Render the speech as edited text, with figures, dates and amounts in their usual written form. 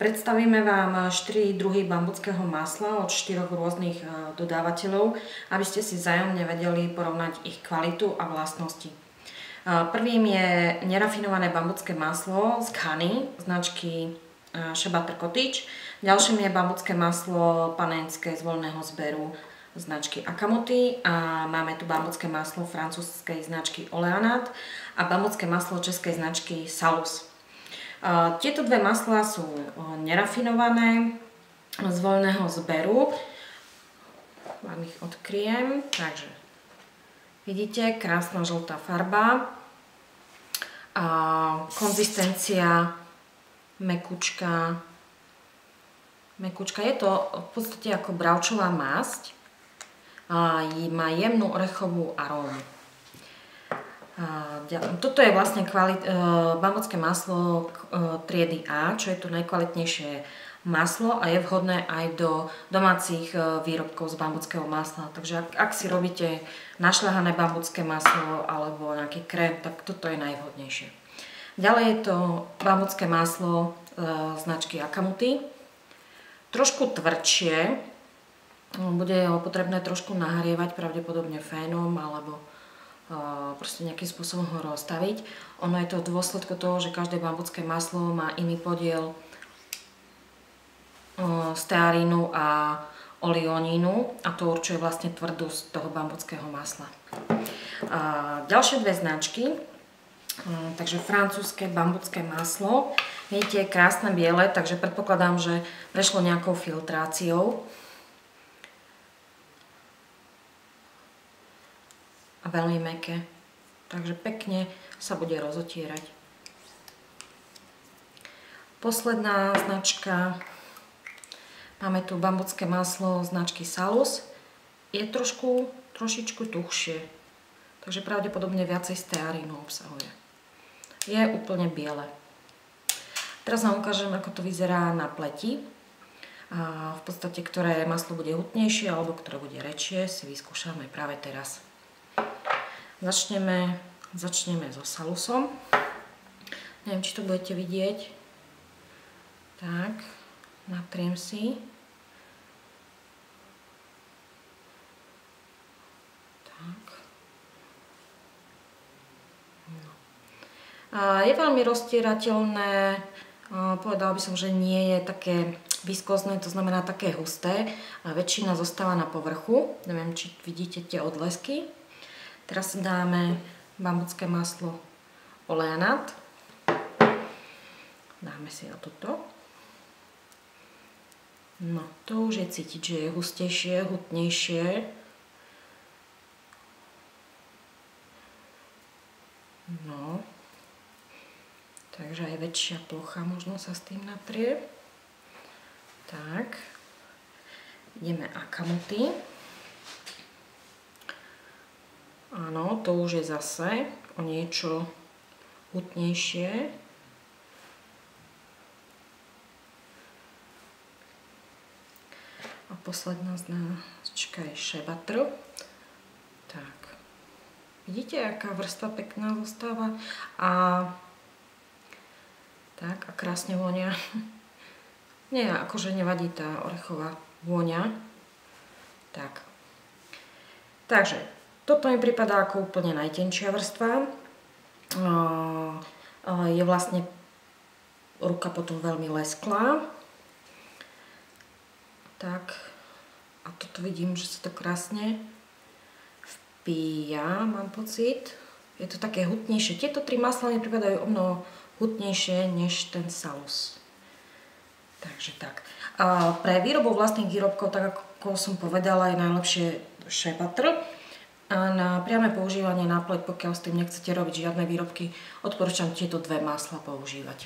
Predstavíme vám 4 druhy bambuckého masla od 4 rôznych dodávateľov, aby ste si vzájomne vedeli porovnať ich kvalitu a vlastnosti. Prvým je nerafinované bambucké maslo z Ghany, značky Shebater Cottage. Ďalším je bambucké maslo panenské z voľného zberu značky Akamuti a máme tu bambucké maslo francúzskej značky Oleanat a bambucké maslo českej značky Salus. Tieto dve maslá sú nerafinované, z voľného zberu. Vám ich odkryjem. Takže vidíte, krásna žltá farba. Konzistencia mekučka. Je to v podstate ako bravčová masť. Má jemnú orechovú arómu. Toto je vlastne bambucké maslo triedy A, čo je to najkvalitnejšie maslo a je vhodné aj do domácich výrobkov z bambuckého masla. Takže ak si robíte našľahané bambucké maslo alebo nejaký krém, tak toto je najvhodnejšie. Ďalej je to bambucké maslo značky Akamuti. Trošku tvrdšie, bude ho potrebné trošku nahrievať, pravdepodobne fénom alebo proste nejakým spôsobom ho rozstaviť. Ono je to v dôsledku toho, že každé bambucké maslo má iný podiel stearínu a olionínu a to určuje vlastne tvrdosť toho bambuckého masla. Ďalšie dve značky, takže francúzske bambucké maslo. Vidíte, je krásne biele, takže predpokladám, že prešlo nejakou filtráciou. A veľmi mäkké, takže pekne sa bude rozotierať. Posledná značka, máme tu bambucké maslo značky Salus, je trošičku tuhšie, takže pravdepodobne viacej stearínu obsahuje. Je úplne biele. Teraz vám ukážem, ako to vyzerá na pleti. V podstate, ktoré maslo bude hutnejšie alebo ktoré bude rečie, si vyskúšame práve teraz. Začneme so Salusom. Neviem, či to budete vidieť. Tak, natriem si. Tak. No. Je veľmi roztierateľné. Povedala by som, že nie je také viskozné, to znamená také husté. Väčšina zostáva na povrchu. Neviem, či vidíte tie odlesky. Teraz dáme bambucké maslo Oleanat. Dáme si na toto. No, to už je cítiť, že je hustejšie, hutnejšie. No. Takže aj väčšia plocha možno sa s tým natrie. Tak. Ideme Akamuti. Áno, to už je zase o niečo hutnejšie. A posledná značka je Shebater. Tak. Vidíte, aká vrstva pekná zostáva? A krásne vonia. Nie, akože nevadí tá orechová vôňa. Tak. Takže toto mi pripadá ako úplne najtenčia vrstva. Je vlastne ruka potom veľmi lesklá. Tak. A toto vidím, že sa to krásne vpíja, mám pocit. Je to také hutnejšie. Tieto tri maslá mi pripadajú o mnoho hutnejšie než ten Salus. Takže tak. Pre výrobu vlastných výrobkov, tak ako som povedala, je najlepšie Shebater. A na priame používanie na pleť, pokiaľ s tým nechcete robiť žiadne výrobky, odporúčam tieto dve masla používať.